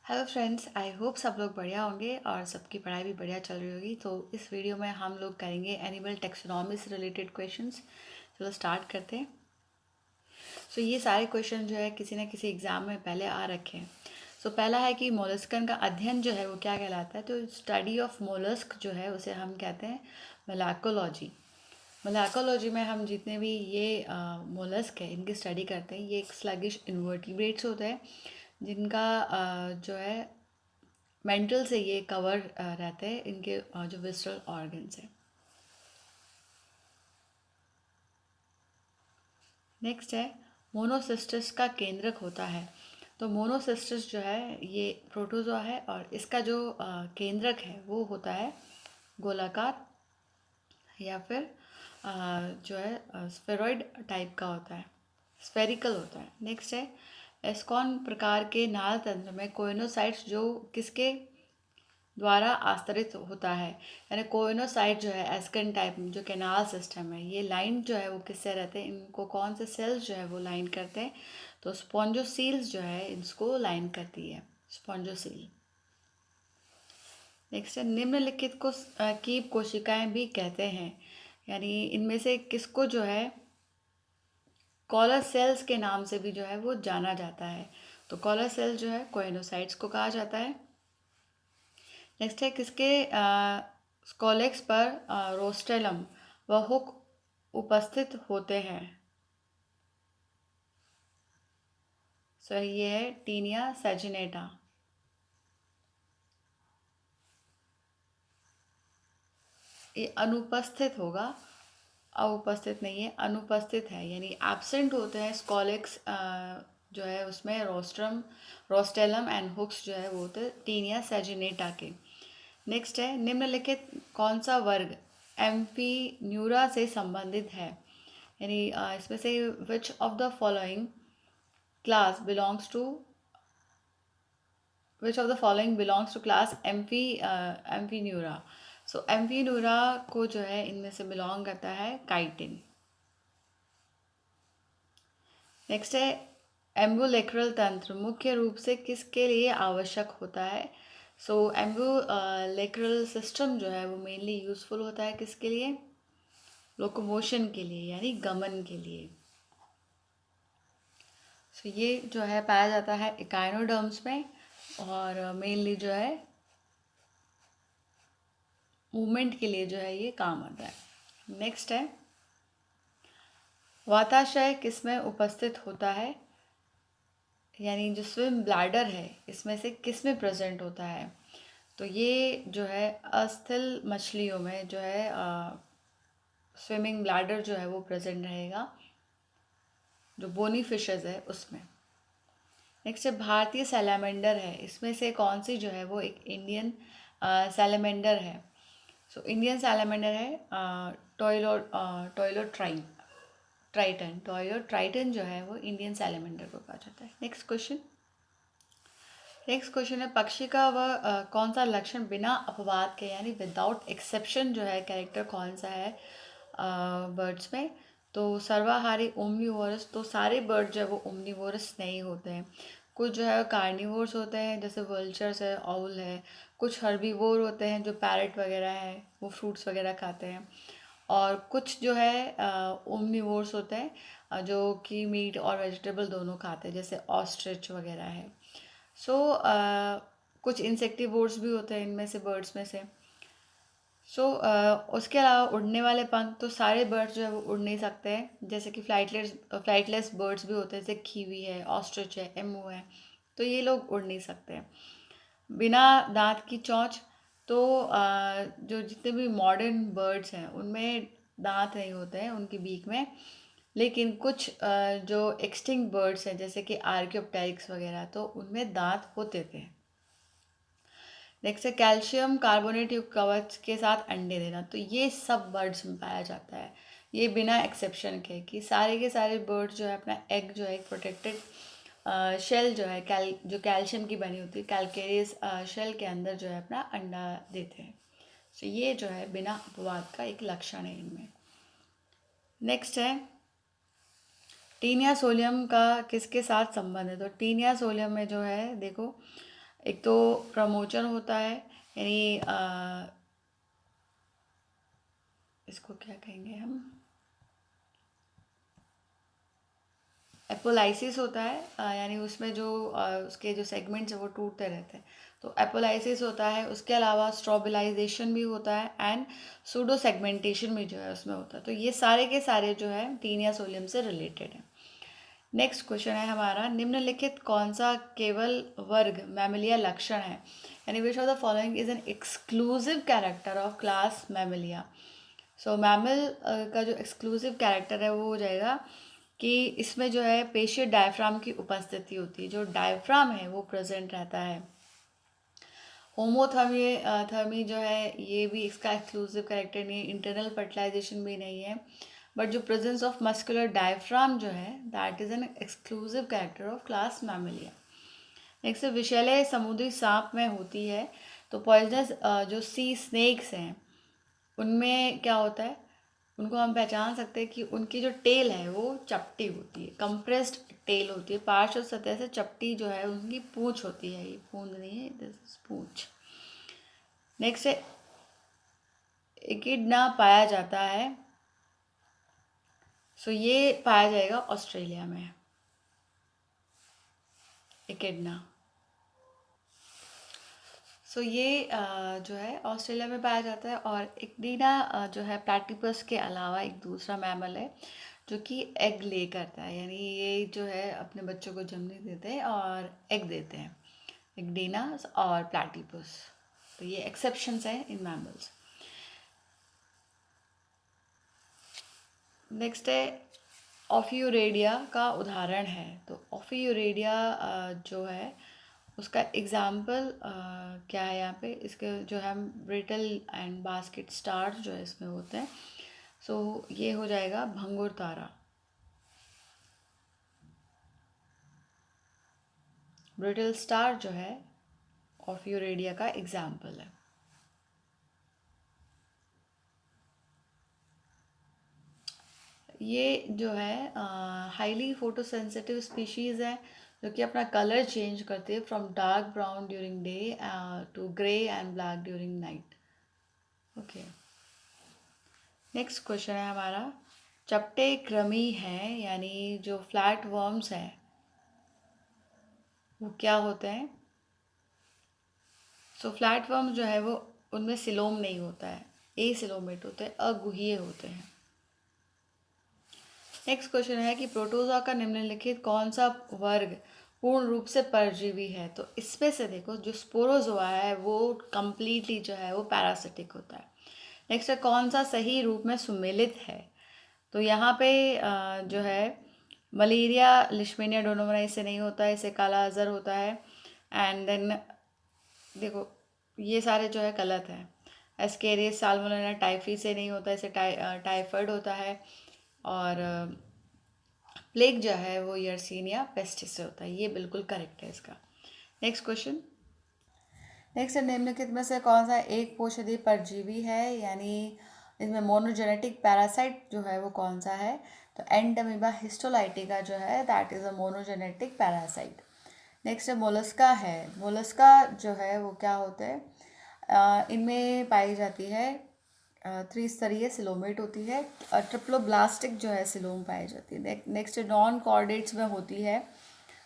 Hello friends, I hope सब लोग बढ़िया होंगे और सबकी पढ़ाई भी बढ़िया चल रही होगी। तो इस वीडियो में हम लोग करेंगे एनिमल टेक्सोनॉमी से रिलेटेड क्वेश्चंस। चलो स्टार्ट करते हैं। ये सारे क्वेश्चन जो है किसी न किसी एग्ज़ाम में पहले आ रखे हैं। पहला है कि मोलस्कन का अध्ययन जो है वो क्या कहलाता है। तो स्टडी ऑफ मोलस्क जो है उसे हम कहते हैं मोलैकोलॉजी। मोलैकोलॉजी में हम जितने भी ये मोलस्क है इनकी स्टडी करते हैं। ये एक स्लगिश इन्वर्टिब्रेट्स होते हैं जिनका जो है मेंटल से ये कवर रहते हैं इनके जो विस्टरल ऑर्गन्स हैं। नेक्स्ट है मोनोसिस्टस का केंद्रक होता है। तो मोनोसिस्टस जो है ये प्रोटोजोआ है और इसका जो केंद्रक है वो होता है गोलाकार या फिर जो है स्फेरॉइड टाइप का होता है, स्फेरिकल होता है। नेक्स्ट है एस्कॉन प्रकार के नाल तंत्र में कोइनोसाइट्स जो किसके द्वारा आस्तरित होता है, यानी कोइनोसाइट जो है एस्कन टाइप जो कैनाल सिस्टम है, ये लाइन जो है वो किससे रहते हैं, इनको कौन से सेल्स जो है वो लाइन करते हैं। तो स्पॉन्जोसील्स जो है इसको लाइन करती है, स्पॉन्जोसील। नेक्स्ट है निम्नलिखित को कीप कोशिकाएं भी कहते हैं, यानी इनमें से किसको जो है कॉलर सेल्स के नाम से भी जो है वो जाना जाता है। तो कॉलर सेल जो है कोइनोसाइट्स को कहा जाता है। नेक्स्ट है किसके स्कोलेक्स पर रोस्टेलम व हुक उपस्थित होते हैं। ये है टीनिया सैजिनेटा। ये अनुपस्थित होगा, अनुपस्थित नहीं है, अनुपस्थित है, यानी एब्सेंट होते हैं स्कोलेक्स जो है उसमें रोस्टेलम एंड हुक्स जो है वो होते हैं टीनिया सैजिनेटा के। नेक्स्ट है निम्नलिखित कौन सा वर्ग एम्फीन्यूरा से संबंधित है, यानी इसमें से which of the following class belongs to which of the following belongs to class Amphineura. Amphineura को जो है इनमें से बिलोंग करता है काइटिन। नेक्स्ट है एम्बुलेक्रल तंत्र मुख्य रूप से किसके लिए आवश्यक होता है। एम्बुलेक्रल सिस्टम जो है वो मेनली यूजफुल होता है किसके लिए, लोकोमोशन के लिए, यानी गमन के लिए। ये जो है पाया जाता है इकाइनोडर्म्स में और मेनली जो है मूवमेंट के लिए जो है ये काम आता है। नेक्स्ट है वाताशय किसमें उपस्थित होता है, यानी जो स्विम ब्लैडर है इसमें से किस में प्रेजेंट होता है। तो ये जो है अस्थिल मछलियों में जो है स्विमिंग ब्लैडर जो है वो प्रेजेंट रहेगा, जो बोनी फिशेज है उसमें। नेक्स्ट है भारतीय सैलामेंडर है, इसमें से कौन सी जो है वो एक इंडियन सैलामेंडर है। इंडियन सैलामेंडर है ट्राइटन जो है वो इंडियन सैलामेंडर को कहा जाता है। नेक्स्ट क्वेश्चन है पक्षी का वह कौन सा लक्षण बिना अपवाद के, यानी विदाउट एक्सेप्शन जो है कैरेक्टर कौन सा है बर्ड्स में। तो सर्वाहारी ओमनीवोरस, तो सारे बर्ड जो है वो ओमनीवोरस नहीं होते हैं। कुछ जो है कार्निवोर्स होते हैं जैसे वल्चर्स है, ऑउल है। कुछ हर्बीवोर होते हैं जो पैरट वगैरह है वो फ्रूट्स वगैरह खाते हैं। और कुछ जो है ओमनीवोर्स होते हैं जो कि मीट और वेजिटेबल दोनों खाते हैं, जैसे ऑस्ट्रिच वगैरह है। कुछ इंसेक्टिवोर्स भी होते हैं इनमें से बर्ड्स में से। उसके अलावा उड़ने वाले पंख, तो सारे बर्ड्स जो है वो उड़ नहीं सकते हैं, जैसे कि फ्लाइटलेस बर्ड्स भी होते हैं जैसे खीवी है, ऑस्ट्रिच है, एमू है, तो ये लोग उड़ नहीं सकते हैं। बिना दांत की चोंच, तो जो जितने भी मॉडर्न बर्ड्स हैं उनमें दांत नहीं होते हैं उनकी बीक में, लेकिन कुछ जो एक्सटिंक्ट बर्ड्स हैं जैसे कि आर्कियोप्टेरिक्स वगैरह, तो उनमें दांत होते थे। नेक्स्ट है कैल्शियम कार्बोनेट युक्त कवच के साथ अंडे देना, तो ये सब बर्ड्स में पाया जाता है, ये बिना एक्सेप्शन के सारे बर्ड्स जो है अपना एग जो है एक प्रोटेक्टेड शेल जो है जो कैल्शियम की बनी होती है कैलकेरियस शेल के अंदर जो है अपना अंडा देते हैं। ये जो है बिना अपवाद का एक लक्षण है इनमें। नेक्स्ट है टीनिया सोलियम का किसके साथ संबंध है। तो टीनिया सोलियम में जो है देखो एक तो प्रमोचन होता है, यानी इसको क्या कहेंगे हम, एपोलाइसिस होता है, यानी उसमें जो उसके जो सेगमेंट्स हैं वो टूटते रहते हैं, तो एपोलाइसिस होता है। उसके अलावा स्ट्रोबिलाइजेशन भी होता है एंड सूडो सेगमेंटेशन भी जो है उसमें होता है। तो ये सारे के सारे जो है टीनिया सोलियम से रिलेटेड है। नेक्स्ट क्वेश्चन है हमारा, निम्नलिखित कौन सा केवल वर्ग मैमलिया लक्षण है, यानी which of the following is an exclusive character of class Mammalia. So mammal का जो एक्सक्लूसिव कैरेक्टर है वो हो जाएगा कि इसमें जो है पेशियर डायफ्राम की उपस्थिति होती है, जो डायफ्राम है वो प्रेजेंट रहता है। होमोथर्मी थर्मी जो है ये भी इसका एक्सक्लूसिव कैरेक्टर नहीं है, इंटरनल फर्टिलाइजेशन भी नहीं है, बट जो प्रेजेंस ऑफ मस्कुलर डायफ्राम जो है that is an exclusive character of class Mammalia. Next विषैले समुद्री सांप में होती है। तो पॉइजनस जो सी स्नेक्स हैं उनमें क्या होता है, उनको हम पहचान सकते हैं कि उनकी जो टेल है वो चपटी होती है, कंप्रेस्ड टेल होती है, पार्श्व सतह से चपटी जो है उनकी पूंछ होती है, ये पूंछ नहीं है, दिस इज पूंछ। नेक्स्ट है एकिडना पाया जाता है। सो ये पाया जाएगा ऑस्ट्रेलिया में, एकिडना। सो ये जो है ऑस्ट्रेलिया में पाया जाता है। और इक्डीना जो है प्लैटिपस के अलावा एक दूसरा मैमल है जो कि एग ले करता है, यानी ये जो है अपने बच्चों को जन्म देते हैं और एग देते हैं, इक्डीना और प्लैटिपस। तो ये एक्सेप्शंस हैं इन मैमल्स। नेक्स्ट है ऑफियूरेडिया का उदाहरण है। तो ऑफियूरेडिया जो है उसका एग्जाम्पल क्या है यहाँ पे, इसके जो है ब्रिटल एंड बास्केट स्टार्स जो है इसमें होते हैं। सो ये हो जाएगा भंगुर तारा। ब्रिटल स्टार जो है ऑफियूरेडिया का एग्जाम्पल है। ये जो है हाईली फोटोसेंसिटिव स्पीशीज़ है जो कि अपना कलर चेंज करती है from dark brown during day to grey and black during night. Okay, next question है हमारा, चपटे कृमि हैं यानी जो फ्लैट वर्म्स हैं वो क्या होते हैं। सो फ्लैट वर्म्स जो है वो उनमें सिलोम नहीं होता है, ए सिलोमेट होते हैं, अगुहीय होते हैं। नेक्स्ट क्वेश्चन है कि प्रोटोजोआ का निम्नलिखित कौन सा वर्ग पूर्ण रूप से परजीवी है। तो इसमें से देखो जो स्पोरोजोआ है वो कंप्लीटली जो है वो पैरासिटिक होता है। नेक्स्ट है कौन सा सही रूप में सुमेलित है। तो यहाँ पे जो है मलेरिया लिशमेनिया डोनोमोना इससे नहीं होता है, इससे काला अजहर होता है। एंड देन देखो ये सारे जो है गलत है। एस्केरियस साल्मोनेला टाइफी से नहीं होता, इसे टाइफाइड होता है। और प्लेग जो है वो यर्सीनिया पेस्टिस से होता है, ये बिल्कुल करेक्ट है इसका। नेक्स्ट क्वेश्चन, नेक्स्ट निम्नलिखित में से कौन सा एक पोषधीय परजीवी है, यानी इसमें मोनोजेनेटिक पैरासाइट जो है वो कौन सा है। तो एंडमीबा हिस्टोलाइटिका जो है that is a monogenetic parasite. Next है मोलस्का है। मोलस्का जो है वो क्या होते हैं, इनमें पाई जाती है त्रिस्तरीय सिलोमेट होती है, ट्रिप्लोब्लास्टिक जो है सिलोम पाई जाती है। नेक्स्ट नॉन कॉर्डेट्स में होती है।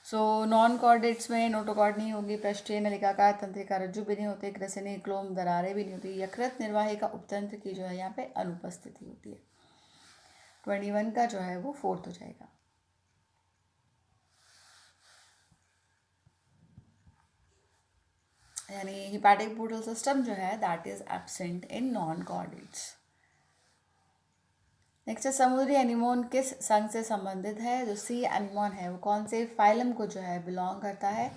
सो नॉन कॉर्डेट्स में नोटोकॉर्ड नहीं होगी, पृष्ठीय नलिकाकार तंत्रिका रज्जु भी नहीं होती, ग्रसनी क्लोम दरारें भी नहीं होती, यकृत निर्वाही का उपतंत्र की जो है यहाँ पे अनुपस्थिति होती है। 21 का जो है वो 4th हो जाएगा। यानी हिपैटिक पोर्टल सिस्टम जो है that is absent in non chordates. Next है समुद्री एनिमोन किस संघ से संबंधित है। जो सी एनिमोन है वो कौन से फाइलम को जो है बिलोंग करता है।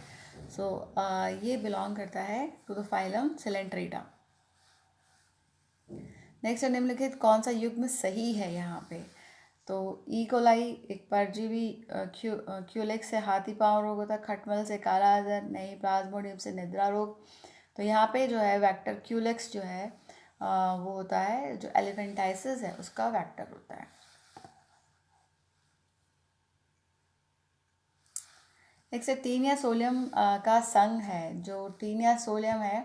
सो ये बिलोंग करता है to the phylum Coelenterata. Next है निम्नलिखित कौन सा युग्म सही है यहाँ पे। तो ई कोलाई एक परजीवी, क्यूलेक्स से हाथी पाँव रोग होता है, खटमल से काला अजहर नहीं, प्लाज्मोडियम से निद्रा रोग। तो यहाँ पे जो है वेक्टर क्यूलेक्स जो है वो होता है, जो एलिफेंटाइसिस है उसका वेक्टर होता है। नेक्स्ट है टीनिया सोलियम का संघ है। जो टीनिया सोलियम है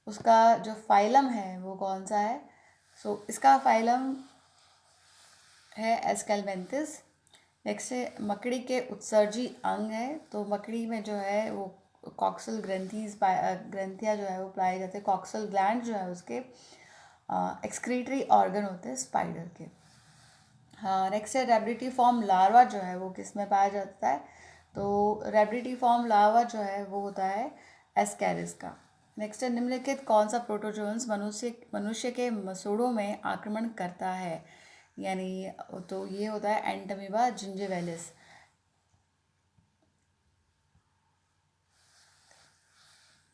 उसका जो फाइलम है वो कौन सा है? सो इसका फाइलम है एस्केलमेंथिस। नेक्स्ट है मकड़ी के उत्सर्जी अंग है। तो मकड़ी में जो है वो कॉक्सल ग्रंथियाँ जो है वो पाई जाती है। कॉक्सल ग्लैंड जो है उसके एक्सक्रीटरी ऑर्गन होते हैं स्पाइडर के। हाँ, नेक्स्ट है रेबिडिटी फॉर्म लार्वा जो है वो किस में पाया जाता है? तो रेबिडिटी फॉर्म लार्वा जो है वो होता है एस्कैरिस का। नेक्स्ट है निम्नलिखित कौन सा प्रोटोजोन्स मनुष्य के मसूड़ों में आक्रमण करता है? यानी तो ये होता है एंटमीबा जिंजिविलिस।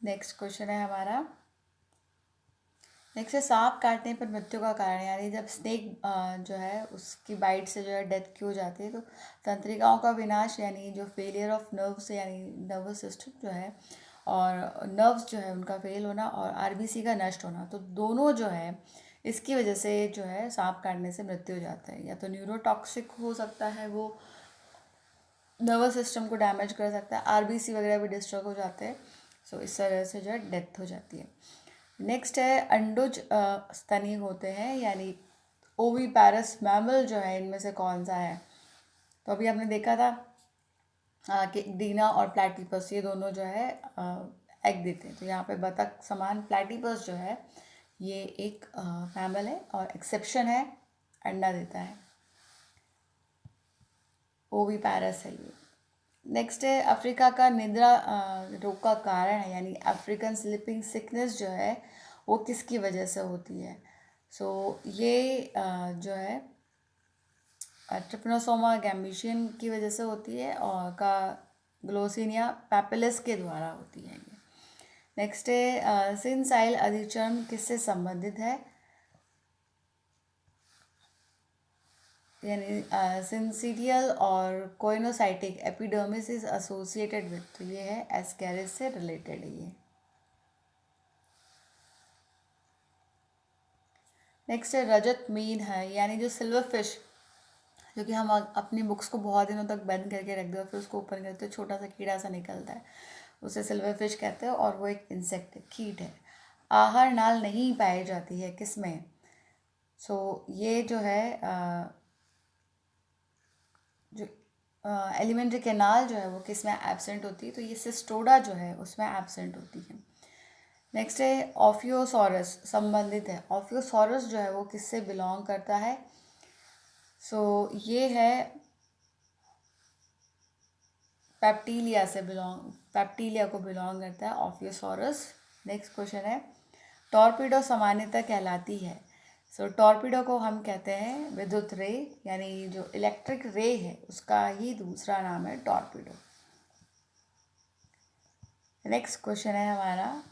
नेक्स्ट क्वेश्चन है हमारा। नेक्स्ट है सांप काटने पर मृत्यु का कारण, यानी जब स्नेक जो है उसकी बाइट से जो है डेथ क्यों हो जाती है? तो तंत्रिकाओं का विनाश, यानी जो फेलियर ऑफ नर्व्स यानी नर्वस सिस्टम जो है, और नर्व्स जो है उनका फेल होना, और आरबीसी का नष्ट होना, तो दोनों जो है इसकी वजह से जो है सांप काटने से मृत्यु हो जाता है। या तो न्यूरोटॉक्सिक हो सकता है, वो नर्वस सिस्टम को डैमेज कर सकता है, आरबीसी वगैरह भी डिस्ट्रॉय हो जाते हैं। सो इस तरह से जो है डेथ हो जाती है। नेक्स्ट है अंडुज स्तनी होते हैं, यानी ओवीपैरस मैमल जो है इनमें से कौन सा है? तो अभी आपने देखा था कि डीना और प्लैटिपस ये दोनों जो है एग देते हैं। तो यहाँ पे बतख समान प्लैटिपस जो है ये एक मैमल है और एक्सेप्शन है, अंडा देता है, ओवीपैरस है ये। नेक्स्ट है अफ्रीका का निद्रा रोग का कारण है, यानी अफ्रीकन स्लीपिंग सिकनेस जो है वो किसकी वजह से होती है? सो ये जो है ट्रिपनोसोमा गैम्बिशियन की वजह से होती है, और का ग्लोसिनिया पैपिलस के द्वारा होती है ये। नेक्स्ट है सिनसाइल अधिचर्म किससे संबंधित है? यानी सिंसिडियल और coenocytic epidermis is associated with, तो ये है एस्कैरिस से रिलेटेड है ये। नेक्स्ट है रजत मीन है, यानी जो सिल्वर फिश, जो कि हम अपनी बुक्स को बहुत दिनों तक बंद करके रख दो, फिर उसको ओपन करते हो छोटा सा कीड़ा सा निकलता है, उसे सिल्वर फिश कहते हैं, और वो एक इंसेक्ट है, कीट है। आहार नाल नहीं पाई जाती है किसमें? सो ये जो है जो एलिमेंट्री कैनाल जो है वो किस में एब्सेंट होती है? तो ये सिस्टोडा जो है उसमें एब्सेंट होती है। नेक्स्ट है ऑफियोसॉरस संबंधित है। ऑफियोसॉरस जो है वो किससे बिलोंग करता है? सो ये है पैप्टीलिया को बिलोंग करता है ऑफियोसॉरस। नेक्स्ट क्वेश्चन है टॉर्पीडो सामान्यतः कहलाती है। सो टॉर्पीडो को हम कहते हैं विद्युत रे, यानी जो इलेक्ट्रिक रे है उसका ही दूसरा नाम है टॉर्पीडो। नेक्स्ट क्वेश्चन है हमारा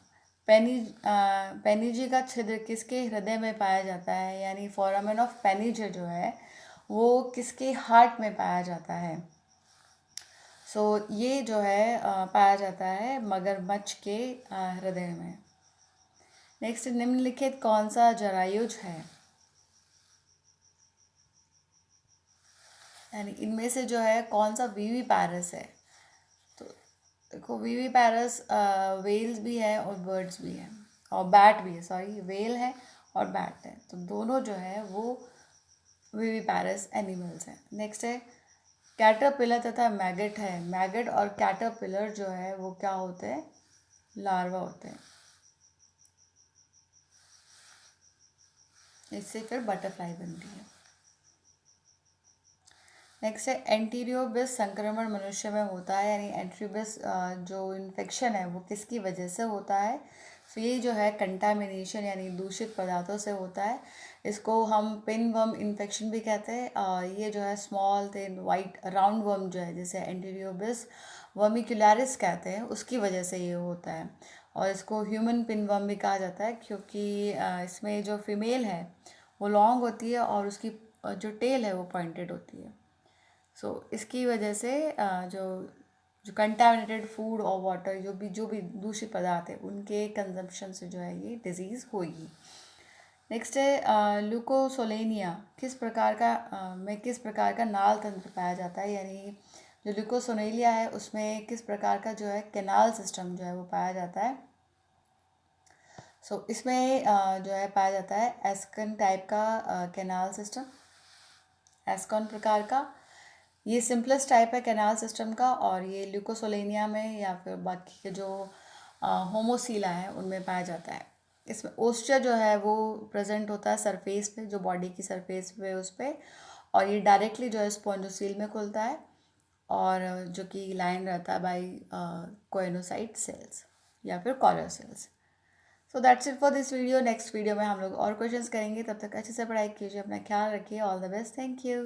पेनिजी का छिद्र किसके हृदय में पाया जाता है? यानी फोरामेन ऑफ पेनिज जो है वो किसके हार्ट में पाया जाता है? सो ये जो है पाया जाता है मगरमच्छ के हृदय में। नेक्स्ट निम्नलिखित कौन सा जरायुज है? यानी इनमें से जो है कौन सा वीवी पैरस है? तो देखो वीवी पैरस वेल्स भी है और बर्ड्स भी है, और बैट भी है, सॉरी वेल है और बैट है, तो दोनों जो है वो वीवी पैरस एनिमल्स हैं। नेक्स्ट है कैटरपिलर तथा मैगट है। मैगट और कैटरपिलर जो है वो क्या होते हैं? लार्वा होते हैं। इससे फिर बटरफ्लाई बनती है। नेक्स्ट है एंटीरियोबिस संक्रमण मनुष्य में होता है, यानी एंटीरियोबिस जो इन्फेक्शन है वो किसकी वजह से होता है? तो ये जो है कंटामिनेशन यानी दूषित पदार्थों से होता है। इसको हम पिन वर्म इन्फेक्शन भी कहते हैं। ये जो है small thin white round worm जो है जिसे एंटीरियोबिस वर्मिकुलरिस कहते हैं उसकी वजह से ये होता है। और इसको ह्यूमन पिन वर्म भी कहा जाता है क्योंकि इसमें जो फीमेल है वो लॉन्ग होती है और उसकी जो टेल है वो पॉइंटेड होती है। सो इसकी वजह से जो जो कंटामिनेटेड फूड और वाटर जो भी दूषित पदार्थ है उनके कंजम्पशन से जो है ये डिजीज़ होगी। नेक्स्ट है ल्यूकोसोलेनिया किस प्रकार का नाल तंत्र पाया जाता है? यानी जो ल्यूकोसोनेलिया है उसमें किस प्रकार का जो है कैनाल सिस्टम जो है वो पाया जाता है। इसमें जो है पाया जाता है एस्कन टाइप का कैनाल सिस्टम, एस्कॉन प्रकार का। ये सिंपलेस्ट टाइप है कैनाल सिस्टम का, और ये ल्यूकोसोलेनिया में या फिर बाकी के जो होमोसीला है उनमें पाया जाता है। इसमें ओस्टिया जो है वो प्रेजेंट होता है सरफेस पे, जो बॉडी की सरफेस पे उस पर, और ये डायरेक्टली जो है स्पॉन्जोसील में खुलता है, और जो कि लाइन रहता है बाई कोएनोसाइट सेल्स या फिर collar cells. So that's it for this video. Next video में हम लोग और क्वेश्चंस करेंगे, तब तक अच्छे से पढ़ाई कीजिए, अपना ख्याल रखिए। All the best, thank you.